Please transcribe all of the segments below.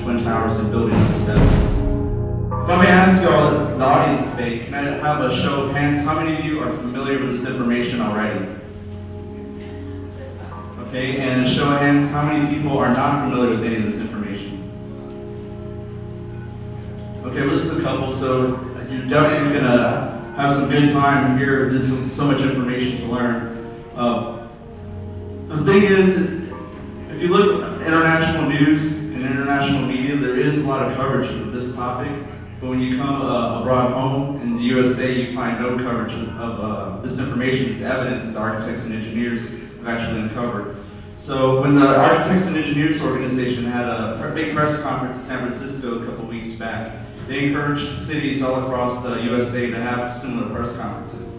Twin Towers in Building Number 7. If I may ask you all, the audience today, can I have a show of hands? How many of you are familiar with this information already? Okay, and a show of hands, how many people are not familiar with any of this information? Okay, well, there's a couple, so you're definitely going to have some good time here. There's so much information to learn. The thing is, if you look at international news and international media, there is a lot of coverage of this topic. But when you come abroad home in the USA, you find no coverage of this information, this evidence that the architects and engineers have actually uncovered. So when the Architects and Engineers Organization had a big press conference in San Francisco a couple weeks back, they encouraged cities all across the USA to have similar press conferences.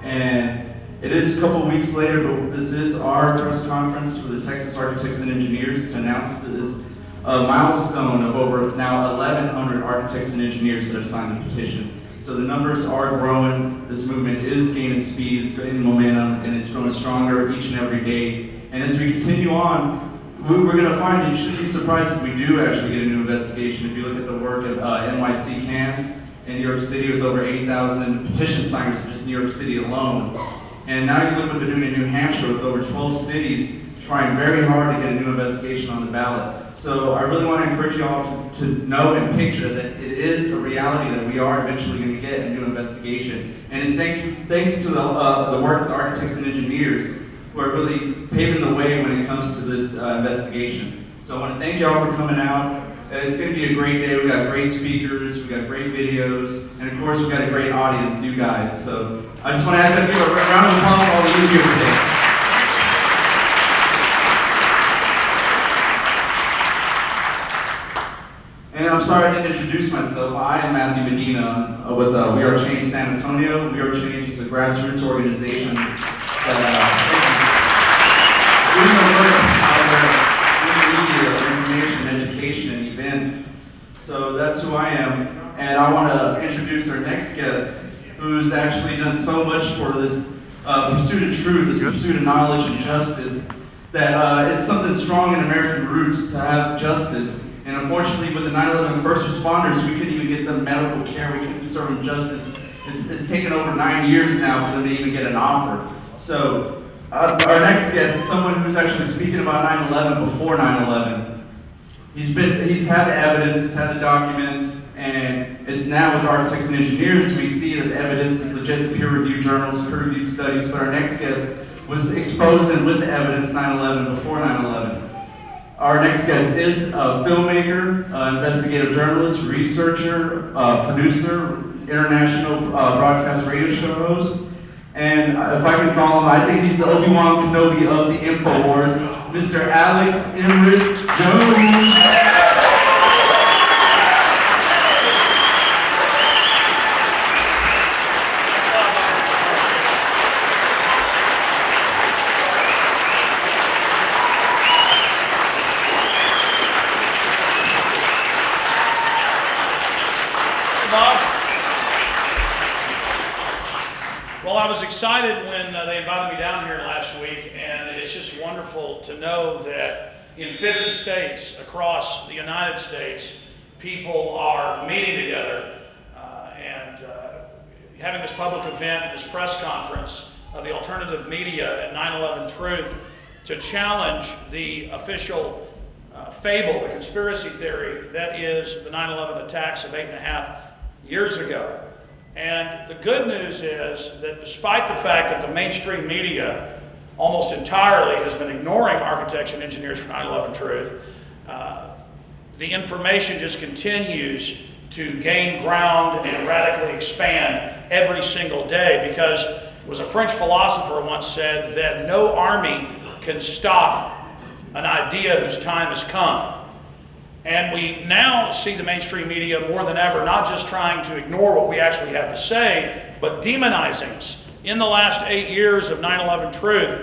And it is a couple weeks later, but this is our press conference for the Texas Architects and Engineers to announce this milestone of over now 1,100 architects and engineers that have signed the petition. So the numbers are growing. This movement is gaining speed, it's gaining momentum, and it's growing stronger each and every day. And as we continue on, we're going to find, you shouldn't be surprised if we do actually get a new investigation. If you look at the work of NYC CAN in New York City with over 80,000 petition signers in just New York City alone. And now you look what they're doing in New Hampshire with over 12 cities trying very hard to get a new investigation on the ballot. So I really want to encourage you all to know and picture that it is a reality that we are eventually going to get a new investigation. And it's thanks to the work of the architects and engineers who are really paving the way when it comes to this investigation. So I want to thank you all for coming out. It's going to be a great day. We've got great speakers, we've got great videos, and of course we've got a great audience, you guys. So I just want to ask you to give a round of applause for all of you here today. And I'm sorry I didn't introduce myself. I am Matthew Medina with We Are Change San Antonio. We Are Change is a grassroots organization that information, education, and events. So that's who I am. And I want to introduce our next guest, who's actually done so much for this pursuit of truth, this pursuit of knowledge and justice, that it's something strong in American roots to have justice. And unfortunately, with the 9/11 first responders, we couldn't even get them medical care. We couldn't serve them justice. It's taken over 9 years now for them to even get an offer. So our next guest is someone who's actually speaking about 9/11 before 9/11. He's had the evidence, he's had the documents, and it's now with architects and engineers we see that the evidence is legit, peer-reviewed journals, peer-reviewed studies. But our next guest was exposing with the evidence 9/11 before 9/11. Our next guest is a filmmaker, investigative journalist, researcher, producer, international broadcast radio show host, and if I can call him, I think he's the Obi-Wan Kenobi of the InfoWars, Mr. Alex Emmerich Jones. Well, I was excited when they invited me down here last week, and it's just wonderful to know that in 50 states across the United States, people are meeting together and having this public event, this press conference of the alternative media at 9/11 Truth to challenge the official fable, the conspiracy theory that is the 9/11 attacks of 8.5 years ago. And the good news is that despite the fact that the mainstream media almost entirely has been ignoring architects and engineers for 9/11 Truth, the information just continues to gain ground and radically expand every single day, because it was a French philosopher once said that no army can stop an idea whose time has come. And we now see the mainstream media more than ever, not just trying to ignore what we actually have to say, but demonizing us. In the last 8 years of 9/11 Truth,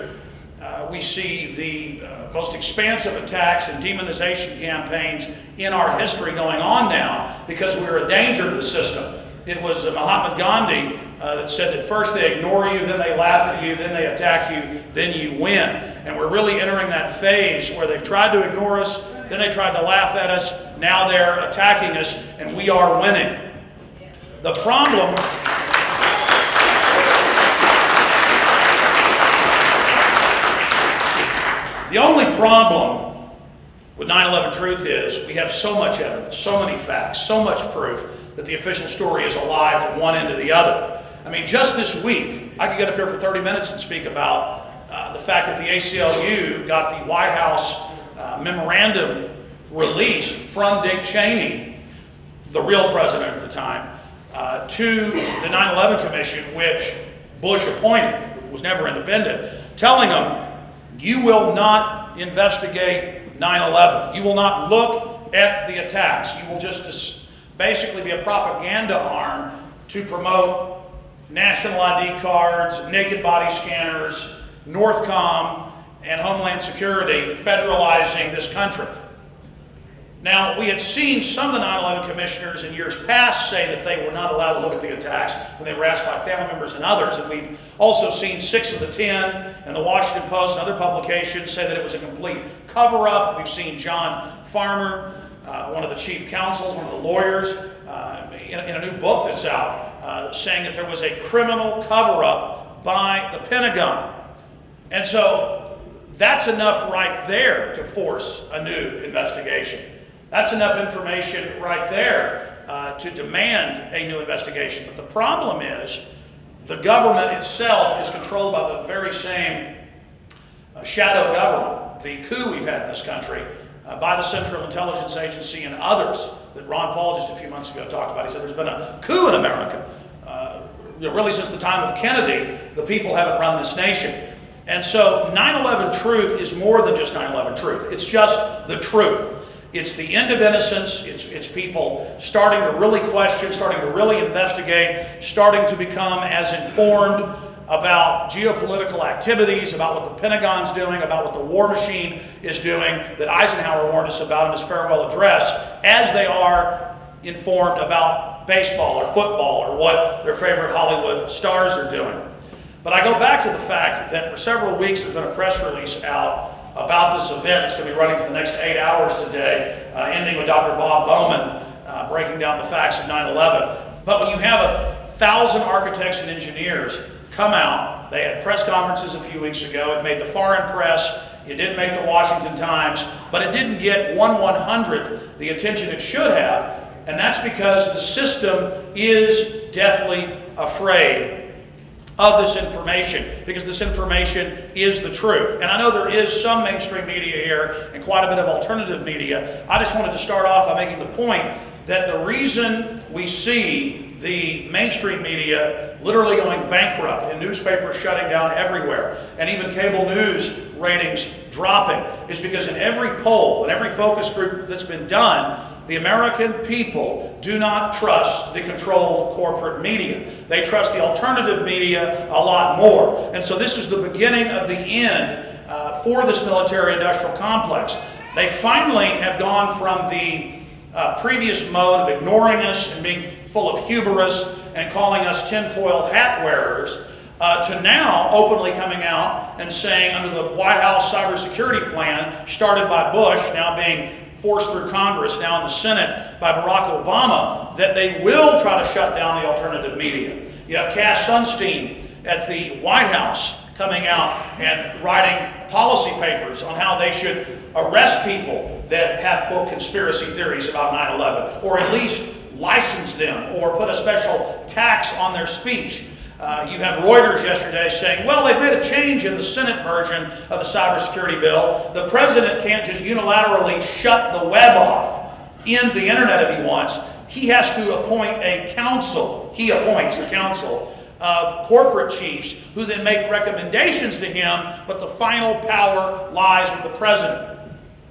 we see the most expansive attacks and demonization campaigns in our history going on now because we're a danger to the system. It was Mahatma Gandhi that said that first they ignore you, then they laugh at you, then they attack you, then you win. And we're really entering that phase where they've tried to ignore us, then they tried to laugh at us, Now they're attacking us, and we are winning. The problem... The only problem with 9/11 Truth is we have so much evidence, so many facts, so much proof that the official story is a lie from one end to the other. I mean, just this week, I could get up here for 30 minutes and speak about the fact that the ACLU got the White House memorandum released from Dick Cheney, the real president at the time, to the 9/11 Commission, which Bush appointed, was never independent, telling them, you will not investigate 9/11. You will not look at the attacks. You will just basically be a propaganda arm to promote national ID cards, naked body scanners, Northcom, and Homeland Security federalizing this country. Now, we had seen some of the 9/11 commissioners in years past say that they were not allowed to look at the attacks when they were asked by family members and others. And we've also seen 6 of the 10 and the Washington Post and other publications say that it was a complete cover-up. We've seen John Farmer, one of the chief counsels, one of the lawyers, in a new book that's out, saying that there was a criminal cover-up by the Pentagon. And so that's enough right there to force a new investigation. That's enough information right there to demand a new investigation. But the problem is the government itself is controlled by the very same shadow government, the coup we've had in this country, by the Central Intelligence Agency and others that Ron Paul just a few months ago talked about. He said there's been a coup in America. Really since the time of Kennedy, the people haven't run this nation. And so 9/11 Truth is more than just 9/11 Truth. It's just the truth. It's the end of innocence. It's people starting to really question, starting to really investigate, starting to become as informed about geopolitical activities, about what the Pentagon's doing, about what the war machine is doing, that Eisenhower warned us about in his farewell address, as they are informed about baseball or football or what their favorite Hollywood stars are doing. But I go back to the fact that for several weeks there's been a press release out about this event. It's going to be running for the next 8 hours today, ending with Dr. Bob Bowman breaking down the facts of 9/11. But when you have 1,000 architects and engineers come out, they had press conferences a few weeks ago, it made the foreign press, it didn't make the Washington Times, but it didn't get 1/100th the attention it should have, and that's because the system is deathly afraid of this information, because this information is the truth. And I know there is some mainstream media here and quite a bit of alternative media. I just wanted to start off by making the point that the reason we see the mainstream media literally going bankrupt and newspapers shutting down everywhere and even cable news ratings dropping is because in every poll and every focus group that's been done, the American people do not trust the controlled corporate media. They trust the alternative media a lot more. And so this is the beginning of the end for this military-industrial complex. They finally have gone from the previous mode of ignoring us and being full of hubris and calling us tinfoil hat wearers to now openly coming out and saying under the White House cybersecurity plan started by Bush, now being forced through Congress, now in the Senate by Barack Obama, that they will try to shut down the alternative media. You have Cass Sunstein at the White House coming out and writing policy papers on how they should arrest people that have, quote, conspiracy theories about 9/11, or at least license them or put a special tax on their speech. You have Reuters yesterday saying, well, they've made a change in the Senate version of the cybersecurity bill. The president can't just unilaterally shut the web off, end the internet if he wants. He has to appoint a council. He appoints a council of corporate chiefs who then make recommendations to him, but the final power lies with the president.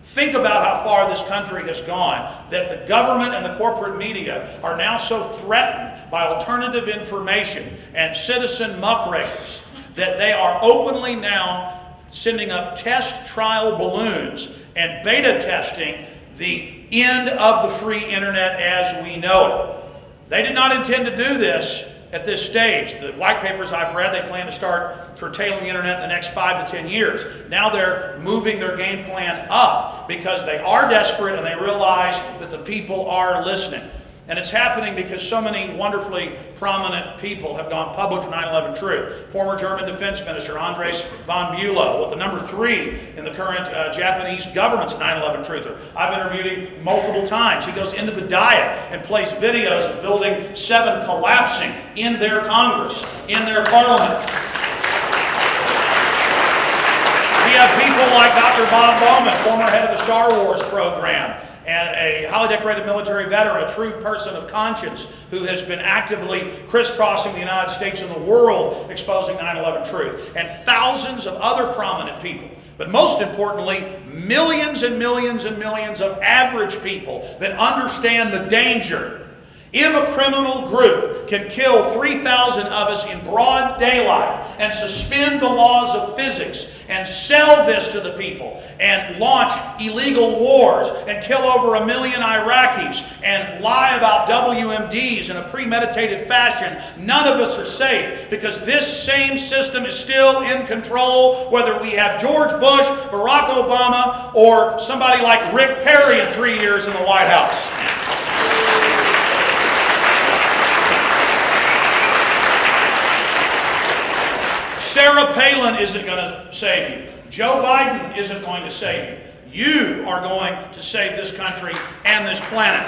Think about how far this country has gone, that the government and the corporate media are now so threatened by alternative information and citizen muckrakers that they are openly now sending up test trial balloons and beta testing the end of the free internet as we know it. They did not intend to do this at this stage. The white papers I've read, they plan to start curtailing the internet in the next 5 to 10 years. Now they're moving their game plan up because they are desperate and they realize that the people are listening. And it's happening because so many wonderfully prominent people have gone public for 9/11 Truth. Former German Defense Minister Andres von Bülow, with the number 3 in the current Japanese government's 9/11 Truther. I've interviewed him multiple times. He goes into the Diet and plays videos of Building 7 collapsing in their Congress, in their parliament. We have people like Dr. Bob Bowman, former head of the Star Wars program, and a highly decorated military veteran, a true person of conscience, who has been actively crisscrossing the United States and the world exposing 9/11 Truth, and thousands of other prominent people. But most importantly, millions and millions and millions of average people that understand the danger. If a criminal group can kill 3,000 of us in broad daylight and suspend the laws of physics and sell this to the people and launch illegal wars and kill over 1 million Iraqis and lie about WMDs in a premeditated fashion, none of us are safe, because this same system is still in control, whether we have George Bush, Barack Obama, or somebody like Rick Perry in 3 years in the White House. Sarah Palin isn't going to save you. Joe Biden isn't going to save you. You are going to save this country and this planet.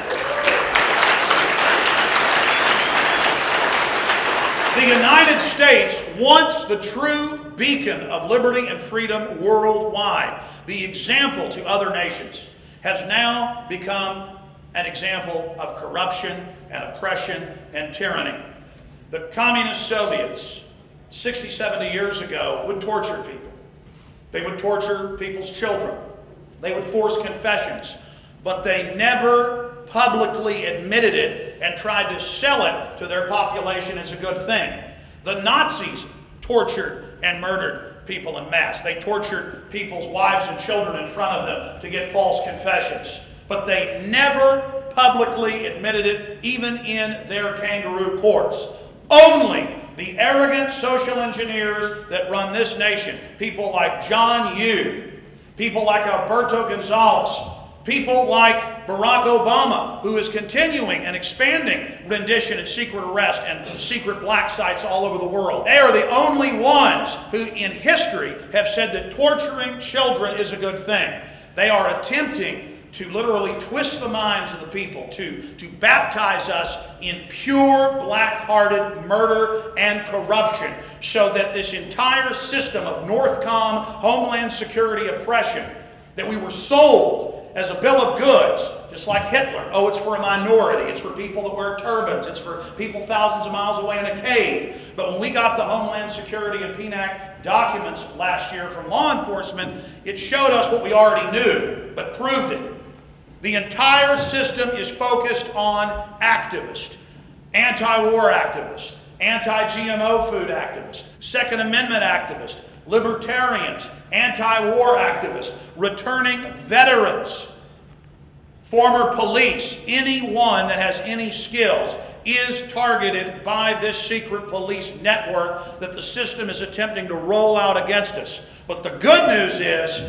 The United States, once the true beacon of liberty and freedom worldwide, the example to other nations, has now become an example of corruption and oppression and tyranny. The communist Soviets, 60, 70 years ago, would torture people. They would torture people's children. They would force confessions. But they never publicly admitted it and tried to sell it to their population as a good thing. The Nazis tortured and murdered people en masse. They tortured people's wives and children in front of them to get false confessions. But they never publicly admitted it, even in their kangaroo courts. Only the arrogant social engineers that run this nation, people like John Yoo, people like Alberto Gonzales, people like Barack Obama, who is continuing and expanding rendition and secret arrest and secret black sites all over the world. They are the only ones who in history have said that torturing children is a good thing. They are attempting to literally twist the minds of the people, to baptize us in pure black-hearted murder and corruption, so that this entire system of Northcom, Homeland Security oppression, that we were sold as a bill of goods, just like Hitler. Oh, it's for a minority. It's for people that wear turbans. It's for people thousands of miles away in a cave. But when we got the Homeland Security and PNAC documents last year from law enforcement, it showed us what we already knew, but proved it. The entire system is focused on activists, anti-war activists, anti-GMO food activists, Second Amendment activists, libertarians, anti-war activists, returning veterans, former police, anyone that has any skills is targeted by this secret police network that the system is attempting to roll out against us. But the good news is,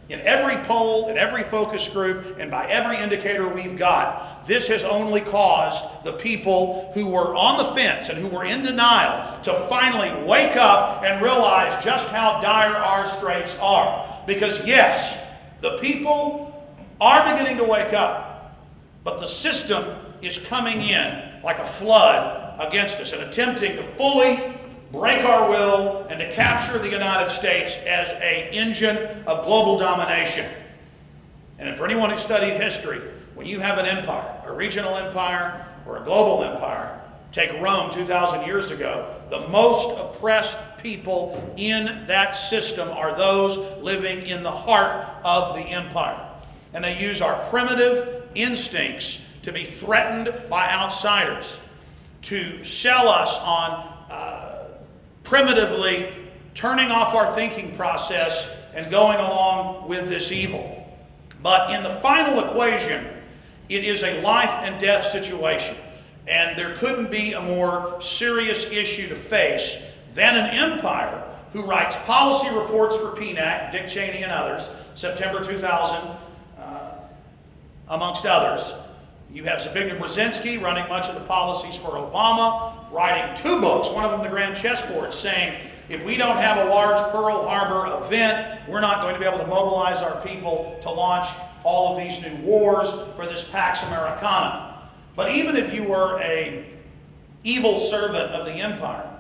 in every poll, in every focus group, and by every indicator we've got, this has only caused the people who were on the fence and who were in denial to finally wake up and realize just how dire our straits are. Because yes, the people are beginning to wake up, but the system is coming in like a flood against us and attempting to fully break our will and to capture the United States as an engine of global domination. And for anyone who studied history, when you have an empire, a regional empire or a global empire, take Rome 2,000 years ago, the most oppressed people in that system are those living in the heart of the empire. And they use our primitive instincts to be threatened by outsiders, to sell us on primitively turning off our thinking process and going along with this evil. But in the final equation, it is a life and death situation. And there couldn't be a more serious issue to face than an empire who writes policy reports for PNAC, Dick Cheney and others, September 2000, amongst others. You have Zbigniew Brzezinski running much of the policies for Obama, writing 2 books, one of them The Grand Chessboard, saying, if we don't have a large Pearl Harbor event, we're not going to be able to mobilize our people to launch all of these new wars for this Pax Americana. But even if you were an evil servant of the empire,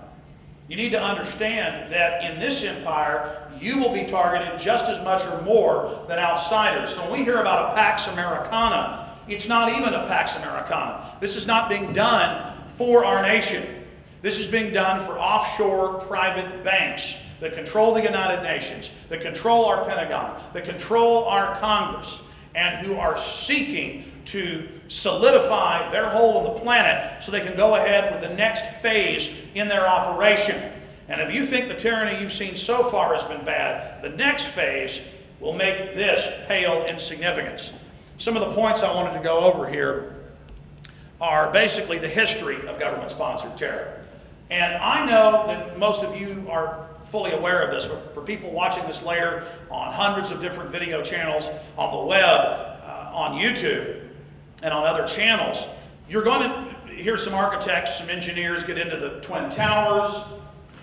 you need to understand that in this empire, you will be targeted just as much or more than outsiders. So when we hear about a Pax Americana, it's not even a Pax Americana. This is not being done for our nation. This is being done for offshore private banks that control the United Nations, that control our Pentagon, that control our Congress, and who are seeking to solidify their hold on the planet so they can go ahead with the next phase in their operation. And if you think the tyranny you've seen so far has been bad, the next phase will make this pale in significance. Some of the points I wanted to go over here are basically the history of government-sponsored terror. And I know that most of you are fully aware of this, but for people watching this later on hundreds of different video channels, on the web, on YouTube, and on other channels, you're going to hear some architects, some engineers get into the Twin Towers,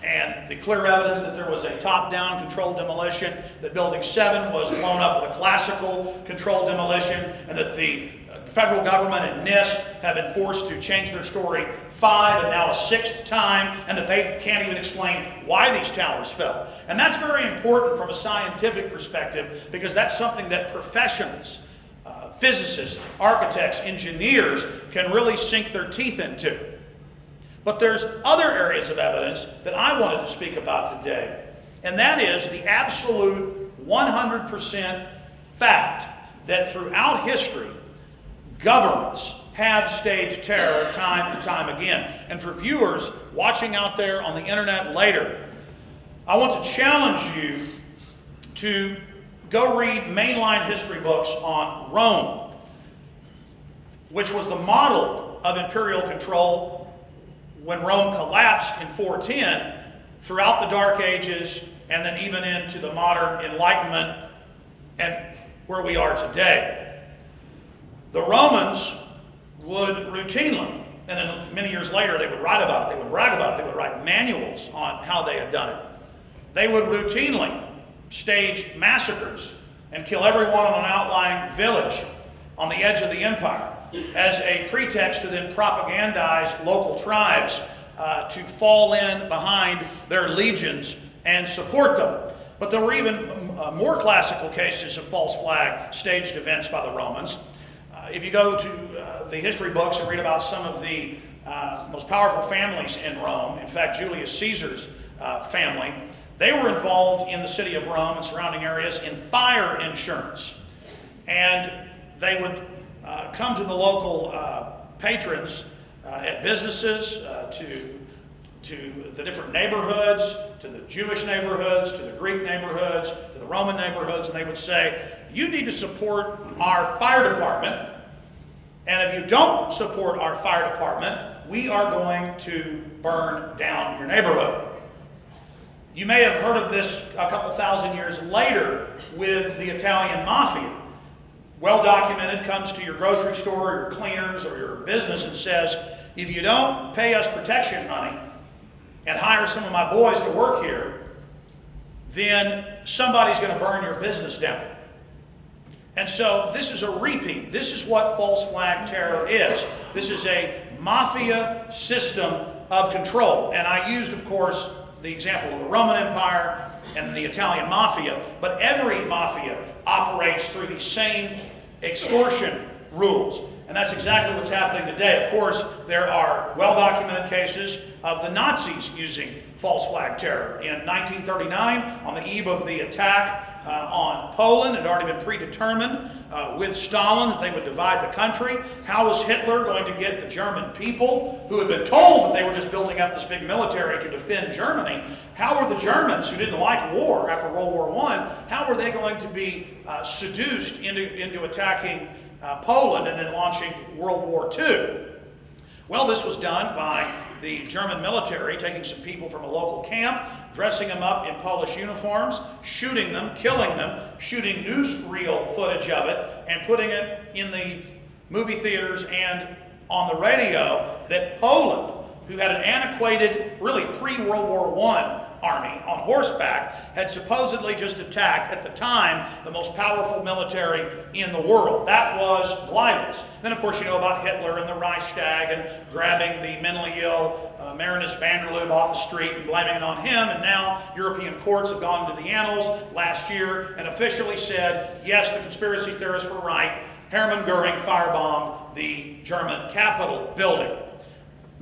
and the clear evidence that there was a top-down controlled demolition, that Building 7 was blown up with a classical controlled demolition, and that the federal government and NIST have been forced to change their story 5 and now a 6th time, and that they can't even explain why these towers fell. And that's very important from a scientific perspective, because that's something that professionals, physicists, architects, engineers can really sink their teeth into. But there's other areas of evidence that I wanted to speak about today, and that is the absolute 100% fact that throughout history, governments have staged terror time and time again. And for viewers watching out there on the internet later, I want to challenge you to go read mainline history books on Rome, which was the model of imperial control when Rome collapsed in 410, throughout the Dark Ages, and then even into the modern Enlightenment and where we are today. The Romans would routinely, and then many years later they would write about it, they would brag about it, they would write manuals on how they had done it. They would routinely stage massacres and kill everyone on an outlying village on the edge of the empire as a pretext to then propagandize local tribes to fall in behind their legions and support them. But there were even more classical cases of false flag staged events by the Romans. If you go to the history books and read about some of the most powerful families in Rome, in fact Julius Caesar's family, they were involved in the city of Rome and surrounding areas in fire insurance. And they would come to the local patrons at businesses, to the different neighborhoods, to the Jewish neighborhoods, to the Greek neighborhoods, to the Roman neighborhoods, and they would say, you need to support our fire department, and if you don't support our fire department, we are going to burn down your neighborhood. You may have heard of this a couple thousand years later with the Italian mafia. Well documented, comes to your grocery store or your cleaners or your business and says, if you don't pay us protection money and hire some of my boys to work here, then somebody's going to burn your business down. And so this is a repeat. This is what false flag terror is. This is a mafia system of control. And I used, of course, the example of the Roman Empire and the Italian mafia, but every mafia operates through the same extortion rules. And that's exactly what's happening today. Of course, there are well-documented cases of the Nazis using false flag terror. In 1939, on the eve of the attack on Poland, it had already been predetermined with Stalin that they would divide the country. How was Hitler going to get the German people, who had been told that they were just building up this big military to defend Germany? How were the Germans, who didn't like war after World War I, how were they going to be seduced into attacking Poland and then launching World War II? Well, this was done by the German military taking some people from a local camp, dressing them up in Polish uniforms, shooting them, killing them, shooting newsreel footage of it, and putting it in the movie theaters and on the radio that Poland, who had an antiquated, really pre-World War I army on horseback, had supposedly just attacked, at the time, the most powerful military in the world. That was gliders. Then, of course, you know about Hitler and the Reichstag and grabbing the mentally ill Marinus van der Lubbe off the street and blaming it on him. And now European courts have gone into the annals last year and officially said, yes, the conspiracy theorists were right. Hermann Goering firebombed the German Capitol building.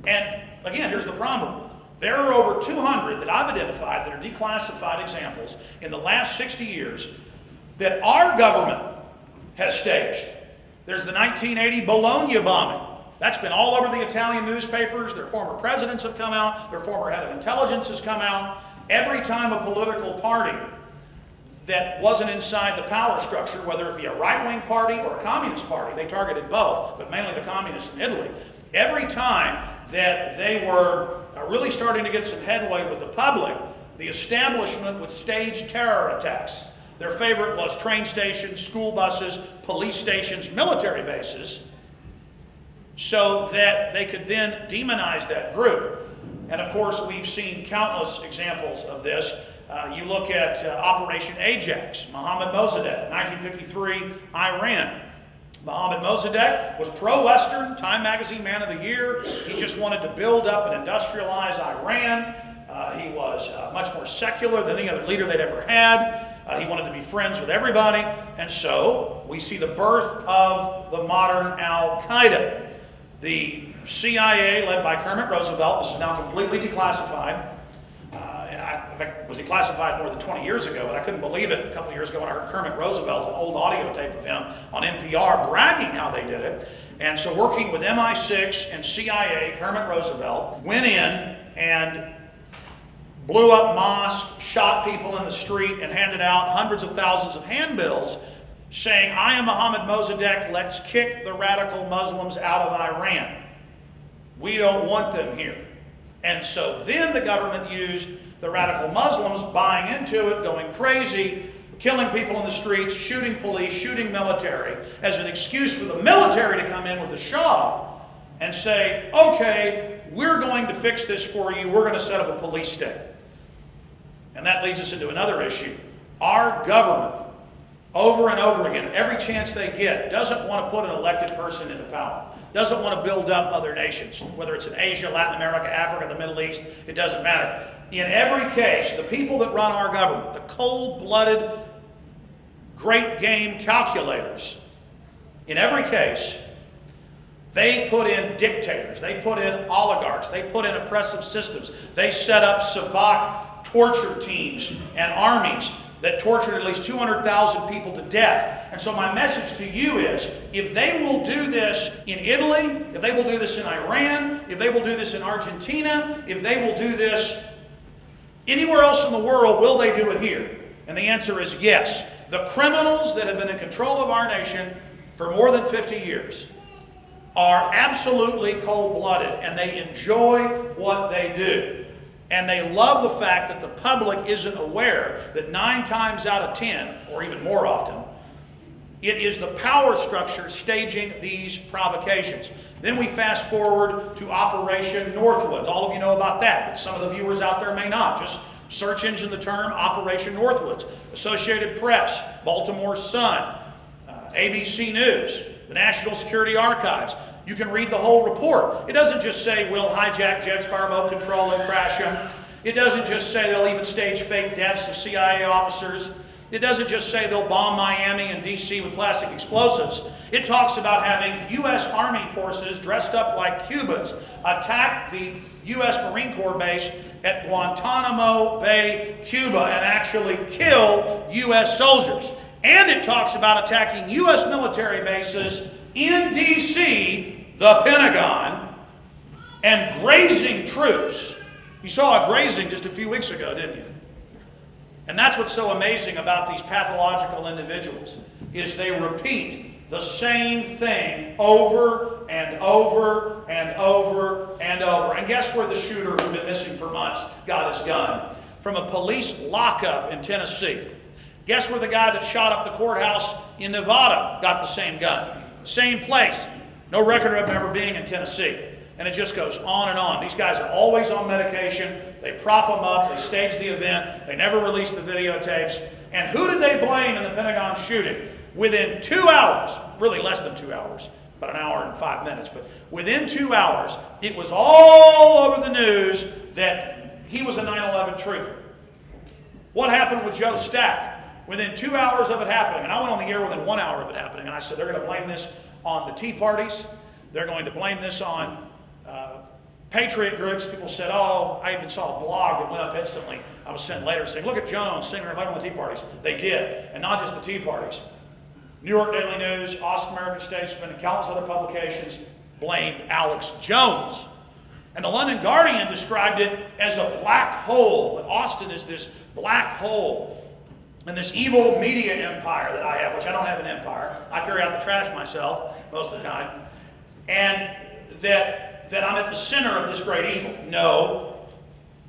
And again, here's the problem. There are over 200 that I've identified that are declassified examples in the last 60 years that our government has staged. There's the 1980 Bologna bombing. That's been all over the Italian newspapers. Their former presidents have come out. Their former head of intelligence has come out. Every time a political party that wasn't inside the power structure, whether it be a right-wing party or a communist party, they targeted both, but mainly the communists in Italy. Every time that they were really starting to get some headway with the public, the establishment would stage terror attacks. Their favorite was train stations, school buses, police stations, military bases, so that they could then demonize that group. And of course, we've seen countless examples of this. You look at Operation Ajax, Mohammad Mossadegh, 1953, Iran. Mohammad Mossadegh was pro-Western, Time Magazine Man of the Year. He just wanted to build up and industrialize Iran. He was much more secular than any other leader they'd ever had. He wanted to be friends with everybody. And so we see the birth of the modern Al-Qaeda. The CIA, led by Kermit Roosevelt, this is now completely declassified. In fact, it was declassified more than 20 years ago, but I couldn't believe it a couple years ago when I heard Kermit Roosevelt, an old audio tape of him on NPR, bragging how they did it. And so working with MI6 and CIA, Kermit Roosevelt went in and blew up mosques, shot people in the street, and handed out hundreds of thousands of handbills saying, I am Mohammad Mossadegh, let's kick the radical Muslims out of Iran. We don't want them here. And so then the government used the radical Muslims buying into it, going crazy, killing people in the streets, shooting police, shooting military, as an excuse for the military to come in with the Shah and say, okay, we're going to fix this for you, we're going to set up a police state. And that leads us into another issue. Our government, over and over again, every chance they get, doesn't want to put an elected person into power, doesn't want to build up other nations, whether it's in Asia, Latin America, Africa, the Middle East, it doesn't matter. In every case, the people that run our government, the cold-blooded, great game calculators, in every case, they put in dictators, they put in oligarchs, they put in oppressive systems, they set up Savak torture teams and armies that tortured at least 200,000 people to death. And so my message to you is, if they will do this in Italy, if they will do this in Iran, if they will do this in Argentina, if they will do this anywhere else in the world, will they do it here? And the answer is yes. The criminals that have been in control of our nation for more than 50 years are absolutely cold-blooded, and they enjoy what they do. And they love the fact that the public isn't aware that 9 times out of 10, or even more often, it is the power structure staging these provocations. Then we fast forward to Operation Northwoods. All of you know about that, but some of the viewers out there may not. Just search engine the term Operation Northwoods. Associated Press, Baltimore Sun, ABC News, the National Security Archives. You can read the whole report. It doesn't just say we'll hijack jets by remote control and crash them. It doesn't just say they'll even stage fake deaths of CIA officers. It doesn't just say they'll bomb Miami and DC with plastic explosives. It talks about having U.S. Army forces dressed up like Cubans attack the U.S. Marine Corps base at Guantanamo Bay, Cuba, and actually kill U.S. soldiers. And it talks about attacking U.S. military bases in D.C., the Pentagon, and grazing troops. You saw a grazing just a few weeks ago, didn't you? And that's what's so amazing about these pathological individuals, is they repeat the same thing over and over and over and over. And guess where the shooter who's been missing for months got his gun? From a police lockup in Tennessee. Guess where the guy that shot up the courthouse in Nevada got the same gun? Same place. No record of him ever being in Tennessee. And it just goes on and on. These guys are always on medication. They prop them up. They stage the event. They never release the videotapes. And who did they blame in the Pentagon shooting? Within 2 hours, really less than 2 hours, about an hour and 5 minutes, but within 2 hours, it was all over the news that he was a 9/11 truther. What happened with Joe Stack? Within 2 hours of it happening, and I went on the air within 1 hour of it happening, and I said they're going to blame this on the Tea Parties. They're going to blame this on patriot groups. People said, oh, I even saw a blog that went up instantly. I was sent later saying, look at Jones, singer and on the Tea Parties. They did, and not just the Tea Parties. New York Daily News, Austin American Statesman, and countless other publications blamed Alex Jones. And the London Guardian described it as a black hole, that Austin is this black hole. And this evil media empire that I have, which I don't have an empire. I carry out the trash myself most of the time. And that I'm at the center of this great evil. No,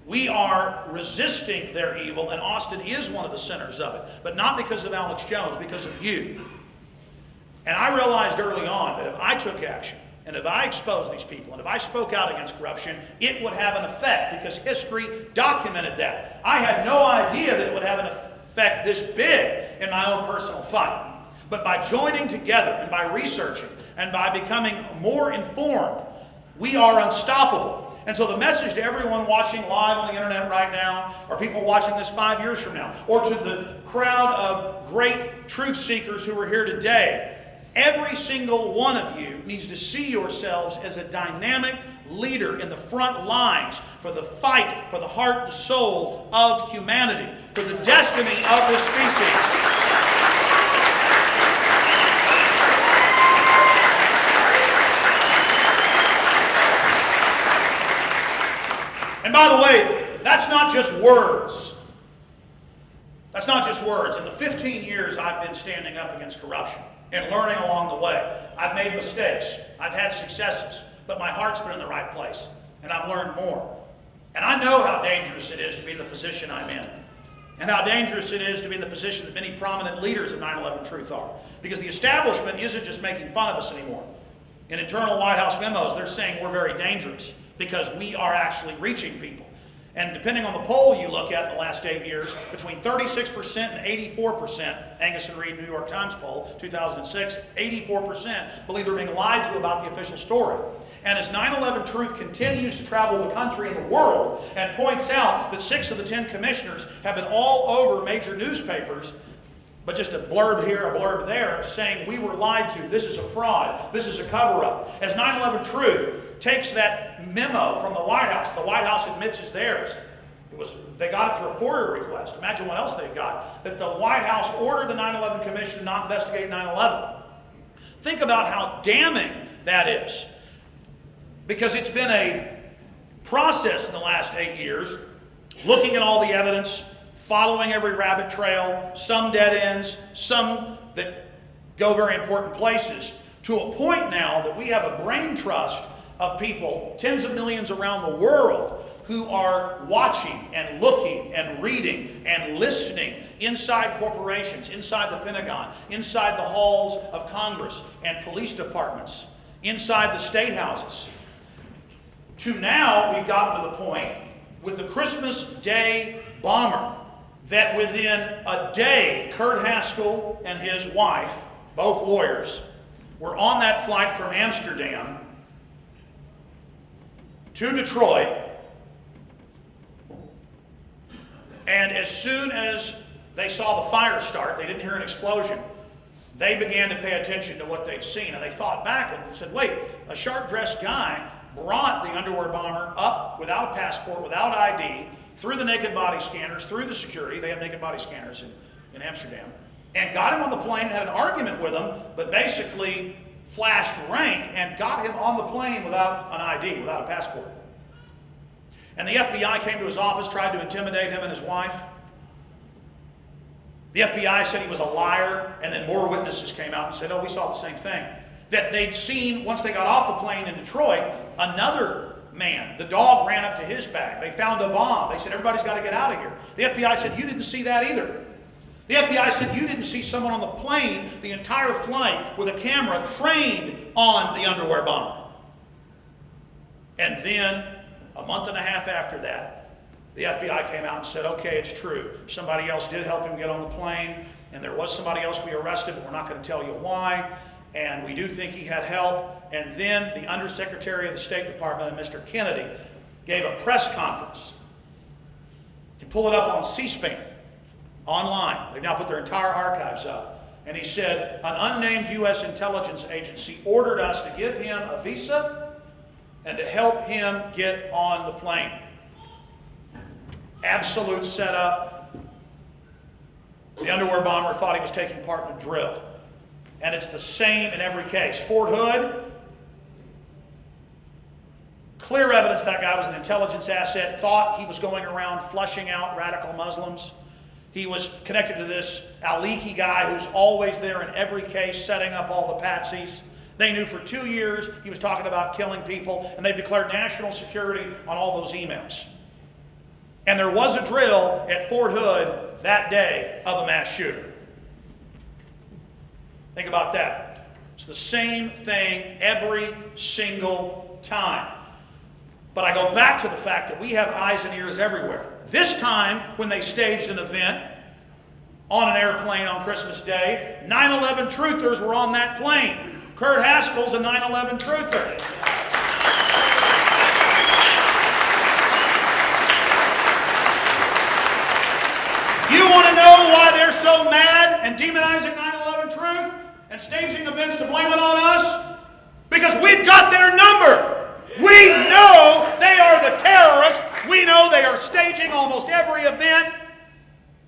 we are resisting their evil, and Austin is one of the centers of it. But not because of Alex Jones, because of you. And I realized early on that if I took action, and if I exposed these people, and if I spoke out against corruption, it would have an effect, because history documented that. I had no idea that it would have an effect this big in my own personal fight. But by joining together, and by researching, and by becoming more informed, we are unstoppable. And so the message to everyone watching live on the internet right now, or people watching this 5 years from now, or to the crowd of great truth seekers who are here today, every single one of you needs to see yourselves as a dynamic leader in the front lines for the fight for the heart and soul of humanity, for the destiny of this species. And by the way, that's not just words. That's not just words. In the 15 years I've been standing up against corruption and learning along the way, I've made mistakes. I've had successes. But my heart's been in the right place. And I've learned more. And I know how dangerous it is to be in the position I'm in. And how dangerous it is to be in the position that many prominent leaders of 9/11 Truth are. Because the establishment isn't just making fun of us anymore. In internal White House memos, they're saying we're very dangerous, because we are actually reaching people. And depending on the poll you look at in the last 8 years, between 36% and 84%, Angus and Reid New York Times poll, 2006, 84% believe they're being lied to about the official story. And as 9/11 Truth continues to travel the country and the world and points out that 6 of the 10 commissioners have been all over major newspapers, but just a blurb here, a blurb there, saying we were lied to, this is a fraud, this is a cover-up. As 9/11 Truth takes that memo from the White House admits it's theirs. They got it through a FOIA request. Imagine what else they got. That the White House ordered the 9/11 Commission to not investigate 9/11. Think about how damning that is. Because it's been a process in the last 8 years, looking at all the evidence, following every rabbit trail, some dead ends, some that go very important places, to a point now that we have a brain trust of people, tens of millions around the world, who are watching and looking and reading and listening inside corporations, inside the Pentagon, inside the halls of Congress and police departments, inside the state houses. To now, we've gotten to the point with the Christmas Day bomber that within a day, Kurt Haskell and his wife, both lawyers, were on that flight from Amsterdam to Detroit, and as soon as they saw the fire start, they didn't hear an explosion, they began to pay attention to what they'd seen, and they thought back and said, wait, a sharp-dressed guy brought the underwear bomber up without a passport, without ID, through the naked body scanners, through the security, they have naked body scanners in Amsterdam, and got him on the plane, had an argument with him, but basically flashed rank and got him on the plane without an ID, without a passport. And the FBI came to his office, tried to intimidate him and his wife. The FBI said he was a liar, and then more witnesses came out and said, oh, we saw the same thing. That they'd seen, once they got off the plane in Detroit, another man, the dog ran up to his bag. They found a bomb. They said, everybody's got to get out of here. The FBI said, you didn't see that either. The FBI said, you didn't see someone on the plane the entire flight with a camera trained on the underwear bomber. And then, a month and a half after that, the FBI came out and said, okay, it's true. Somebody else did help him get on the plane, and there was somebody else we arrested, but we're not going to tell you why. And we do think he had help. And then the Undersecretary of the State Department, Mr. Kennedy, gave a press conference. You pull it up on C-SPAN, online. They've now put their entire archives up. And he said, an unnamed U.S. intelligence agency ordered us to give him a visa and to help him get on the plane. Absolute setup. The underwear bomber thought he was taking part in a drill. And it's the same in every case. Fort Hood, clear evidence that guy was an intelligence asset, thought he was going around flushing out radical Muslims. He was connected to this Al-Leahy guy who's always there in every case, setting up all the patsies. They knew for 2 years he was talking about killing people, and they declared national security on all those emails. And there was a drill at Fort Hood that day of a mass shooter. Think about that. It's the same thing every single time. But I go back to the fact that we have eyes and ears everywhere. This time, when they staged an event on an airplane on Christmas Day, 9/11 truthers were on that plane. Kurt Haskell's a 9/11 truther. You want to know why they're so mad and demonizing 9/11 truth and staging events to blame it on us? Because we've got their number. We know they are the terrorists. We know they are staging almost every event,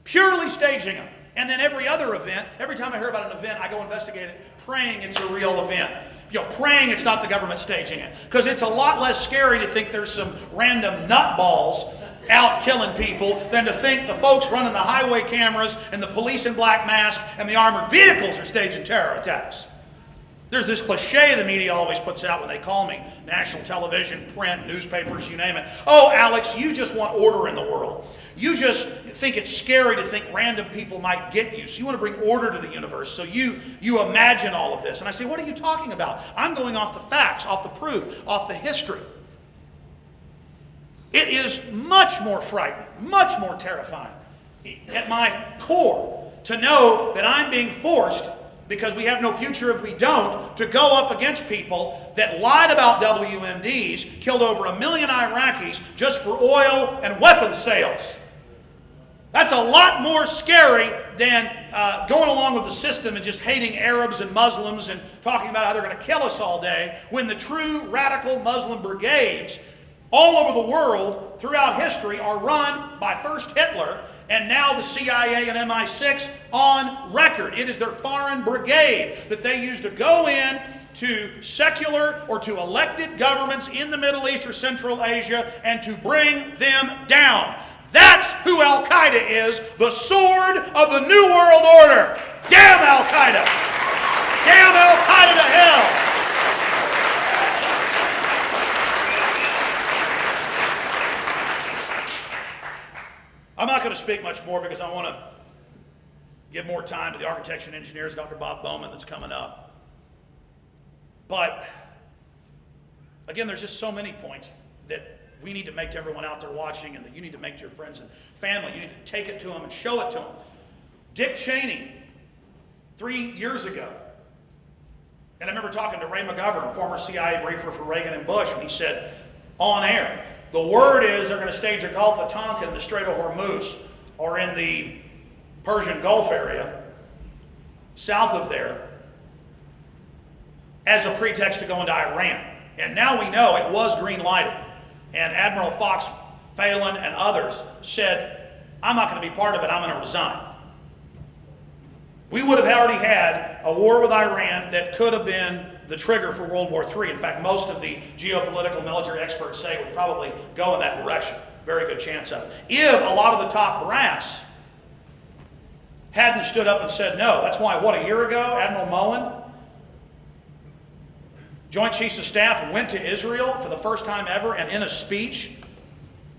purely staging them. And then every other event, every time I hear about an event, I go investigate it, praying it's a real event. Praying it's not the government staging it. Because it's a lot less scary to think there's some random nutballs out killing people than to think the folks running the highway cameras and the police in black masks and the armored vehicles are staging terror attacks. There's this cliche the media always puts out when they call me, national television, print, newspapers, you name it. Oh, Alex, you just want order in the world. You just think it's scary to think random people might get you. So you want to bring order to the universe. So you imagine all of this. And I say, what are you talking about? I'm going off the facts, off the proof, off the history. It is much more frightening, much more terrifying at my core to know that I'm being forced, because we have no future if we don't, to go up against people that lied about WMDs, killed over 1 million Iraqis just for oil and weapons sales. That's a lot more scary than going along with the system and just hating Arabs and Muslims and talking about how they're going to kill us all day, when the true radical Muslim brigades all over the world throughout history are run by first Hitler and now the CIA and MI6 on record. It is their foreign brigade that they use to go in to secular or to elected governments in the Middle East or Central Asia and to bring them down. That's who Al-Qaeda is, the sword of the New World Order. Damn Al-Qaeda! Damn Al-Qaeda to hell! I'm not going to speak much more because I want to give more time to the architects and engineers, Dr. Bob Bowman, that's coming up. But again, there's just so many points that we need to make to everyone out there watching, and that you need to make to your friends and family. You need to take it to them and show it to them. Dick Cheney, 3 years ago, and I remember talking to Ray McGovern, former CIA briefer for Reagan and Bush, and he said, on air, the word is they're going to stage a Gulf of Tonkin in the Strait of Hormuz or in the Persian Gulf area south of there as a pretext to go into Iran. And now we know it was green lighted. And Admiral Fox Phelan and others said, I'm not going to be part of it, I'm going to resign. We would have already had a war with Iran that could have been the trigger for World War III. In fact, most of the geopolitical military experts say it would probably go in that direction. Very good chance of it. If a lot of the top brass hadn't stood up and said no. That's why, what, a year ago, Admiral Mullen, Joint Chiefs of Staff, went to Israel for the first time ever and in a speech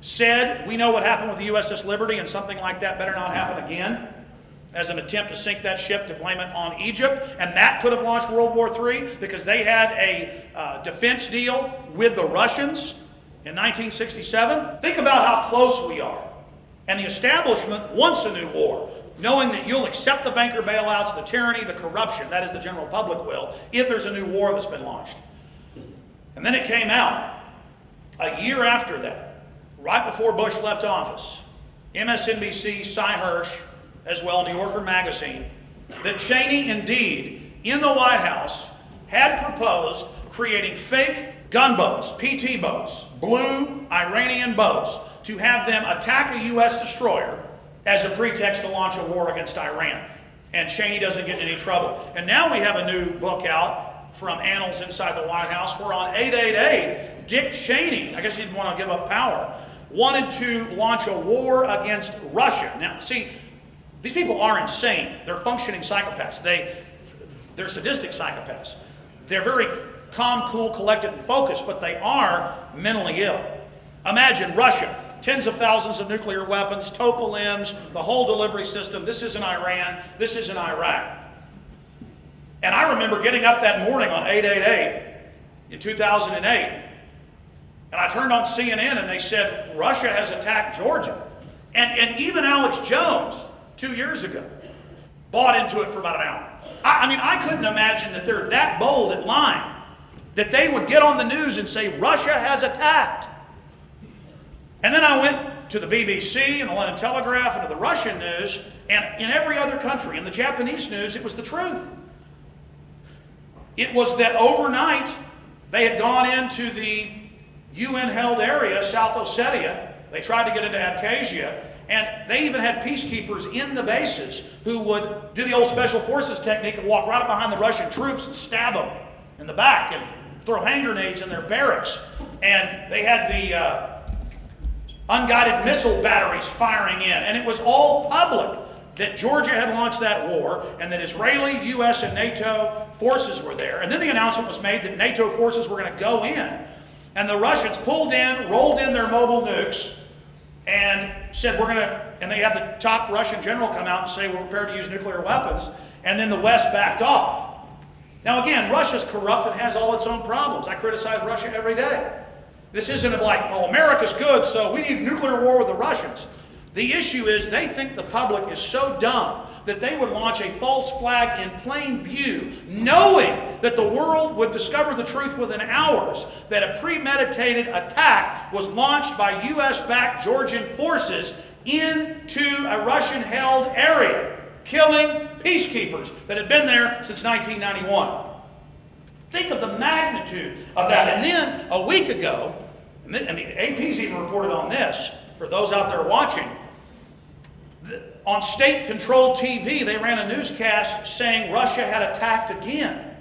said, we know what happened with the USS Liberty and something like that better not happen again, as an attempt to sink that ship to blame it on Egypt. And that could have launched World War III because they had a defense deal with the Russians in 1967. Think about how close we are. And the establishment wants a new war, knowing that you'll accept the banker bailouts, the tyranny, the corruption, that is the general public will, if there's a new war that's been launched. And then it came out a year after that, right before Bush left office, MSNBC, Cy Hirsch, as well, New Yorker magazine, that Cheney indeed, in the White House, had proposed creating fake gunboats, PT boats, blue Iranian boats, to have them attack a U.S. destroyer as a pretext to launch a war against Iran. And Cheney doesn't get in any trouble. And now we have a new book out from annals inside the White House where on 888, Dick Cheney, I guess he didn't want to give up power, wanted to launch a war against Russia. Now, see, these people are insane. They're functioning psychopaths. They're sadistic psychopaths. They're very calm, cool, collected, and focused, but they are mentally ill. Imagine Russia. Tens of thousands of nuclear weapons, Topalims, the whole delivery system. This isn't Iran. This isn't Iraq. And I remember getting up that morning on 888 in 2008, and I turned on CNN and they said, Russia has attacked Georgia. And even Alex Jones, 2 years ago, bought into it for about an hour. I mean, I couldn't imagine that they're that bold at lying, that they would get on the news and say, Russia has attacked. And then I went to the BBC and the London Telegraph and to the Russian news, and in every other country, in the Japanese news, it was the truth. It was that overnight they had gone into the UN-held area, South Ossetia. They tried to get into Abkhazia, and they even had peacekeepers in the bases who would do the old special forces technique and walk right up behind the Russian troops and stab them in the back and throw hand grenades in their barracks. And they had the unguided missile batteries firing in, and it was all public that Georgia had launched that war and that Israeli, U.S., and NATO forces were there. And then the announcement was made that NATO forces were going to go in, and the Russians pulled in, rolled in their mobile nukes, and said, we're going to, and they had the top Russian general come out and say, we're prepared to use nuclear weapons, and then the West backed off. Now again, Russia's corrupt and has all its own problems. I criticize Russia every day. This isn't like, oh, America's good, so we need nuclear war with the Russians. The issue is they think the public is so dumb that they would launch a false flag in plain view, knowing that the world would discover the truth within hours, that a premeditated attack was launched by U.S.-backed Georgian forces into a Russian-held area, killing peacekeepers that had been there since 1991. Think of the magnitude of that. And then a week ago, and the AP's even reported on this, for those out there watching, on state-controlled TV, they ran a newscast saying Russia had attacked again.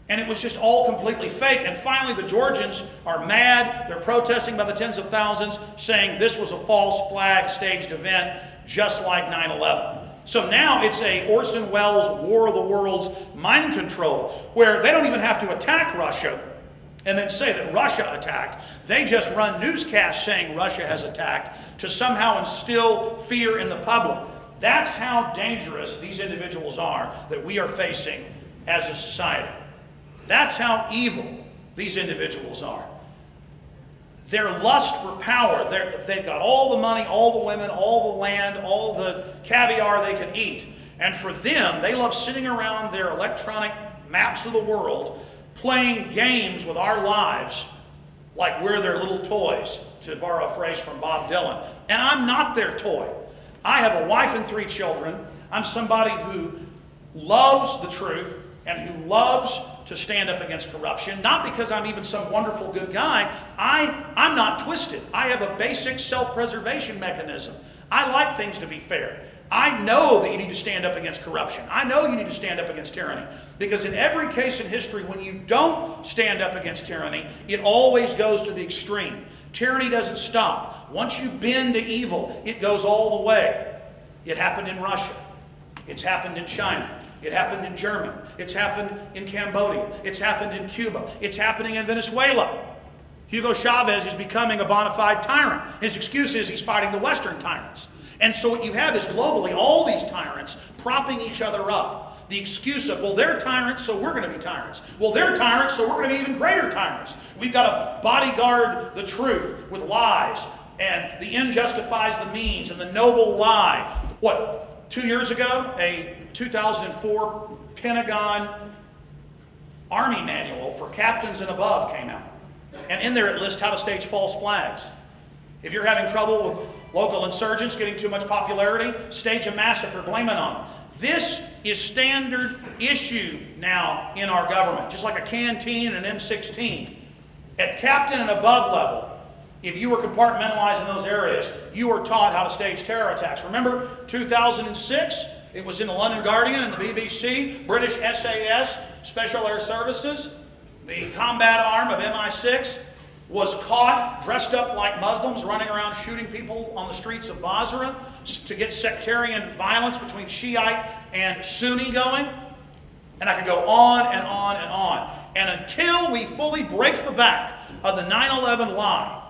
And it was just all completely fake. And finally, the Georgians are mad. They're protesting by the tens of thousands, saying this was a false flag staged event, just like 9/11. So now it's a Orson Welles War of the Worlds mind control, where they don't even have to attack Russia and then say that Russia attacked. They just run newscasts saying Russia has attacked to somehow instill fear in the public. That's how dangerous these individuals are that we are facing as a society. That's how evil these individuals are. Their lust for power, they've got all the money, all the women, all the land, all the caviar they can eat. And for them, they love sitting around their electronic maps of the world playing games with our lives like we're their little toys, to borrow a phrase from Bob Dylan. And I'm not their toy. I have a wife and 3 children. I'm somebody who loves the truth and who loves to stand up against corruption, not because I'm even some wonderful good guy. I'm not twisted. I have a basic self-preservation mechanism. I like things to be fair. I know that you need to stand up against corruption. I know you need to stand up against tyranny. Because in every case in history, when you don't stand up against tyranny, it always goes to the extreme. Tyranny doesn't stop. Once you bend to evil, it goes all the way. It happened in Russia. It's happened in China. It happened in Germany. It's happened in Cambodia. It's happened in Cuba. It's happening in Venezuela. Hugo Chavez is becoming a bona fide tyrant. His excuse is he's fighting the Western tyrants. And so what you have is globally all these tyrants propping each other up. The excuse of, well, they're tyrants, so we're going to be tyrants. Well, they're tyrants, so we're going to be even greater tyrants. We've got to bodyguard the truth with lies. And the end justifies the means, and the noble lie. What, 2 years ago, a 2004 Pentagon Army manual for captains and above came out. And in there it lists how to stage false flags. If you're having trouble with local insurgents getting too much popularity, stage a massacre, blame it on them. This is standard issue now in our government, just like a canteen and an M16. At captain and above level, if you were compartmentalized in those areas, you were taught how to stage terror attacks. Remember 2006? It was in the London Guardian and the BBC, British SAS, Special Air Services, the combat arm of MI6, was caught dressed up like Muslims running around shooting people on the streets of Basra to get sectarian violence between Shiite and Sunni going. And I could go on and on and on. And until we fully break the back of the 9/11 lie,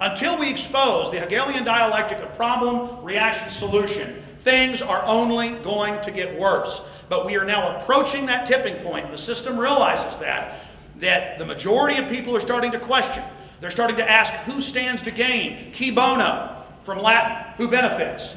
until we expose the Hegelian dialectic of problem, reaction, solution, things are only going to get worse. But we are now approaching that tipping point, and the system realizes that the majority of people are starting to question. They're starting to ask who stands to gain, qui bono, from Latin, who benefits.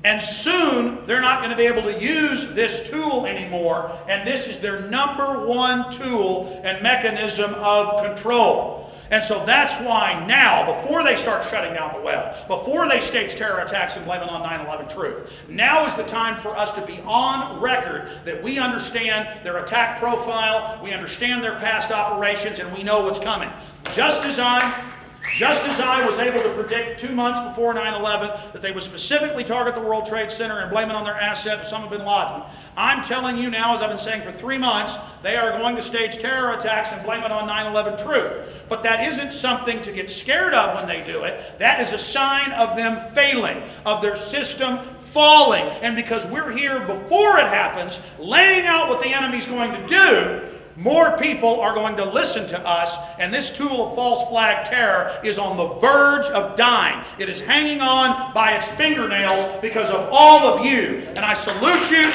And soon they're not going to be able to use this tool anymore, and this is their number one tool and mechanism of control. And so that's why now, before they start shutting down the web, before they stage terror attacks and blame it on 9/11 Truth, now is the time for us to be on record that we understand their attack profile, we understand their past operations, and we know what's coming. Just as I was able to predict 2 months before 9/11 that they would specifically target the World Trade Center and blame it on their asset, Osama bin Laden, I'm telling you now, as I've been saying for 3 months, they are going to stage terror attacks and blame it on 9/11 Truth. But that isn't something to get scared of when they do it. That is a sign of them failing, of their system falling. And because we're here before it happens, laying out what the enemy's going to do, more people are going to listen to us, and this tool of false flag terror is on the verge of dying. It is hanging on by its fingernails because of all of you. And I salute you, and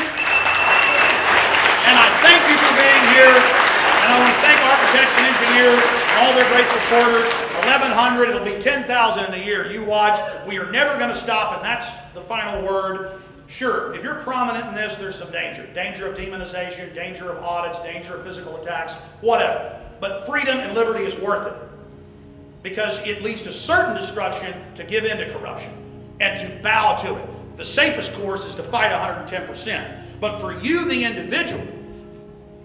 I thank you for being here, and I want to thank architects and engineers and all their great supporters. 1,100, it'll be 10,000 in a year. You watch. We are never going to stop, and that's the final word. Sure, if you're prominent in this, there's some danger. Danger of demonization, danger of audits, danger of physical attacks, whatever. But freedom and liberty is worth it, because it leads to certain destruction to give in to corruption and to bow to it. The safest course is to fight 110%. But for you, the individual,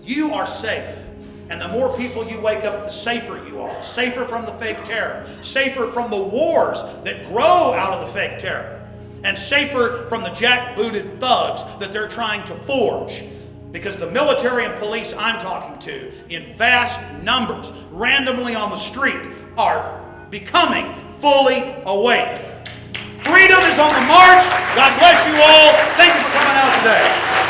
you are safe. And the more people you wake up, the safer you are. Safer from the fake terror. Safer from the wars that grow out of the fake terror. And safer from the jackbooted thugs that they're trying to forge. Because the military and police I'm talking to, in vast numbers, randomly on the street, are becoming fully awake. Freedom is on the march. God bless you all. Thank you for coming out today.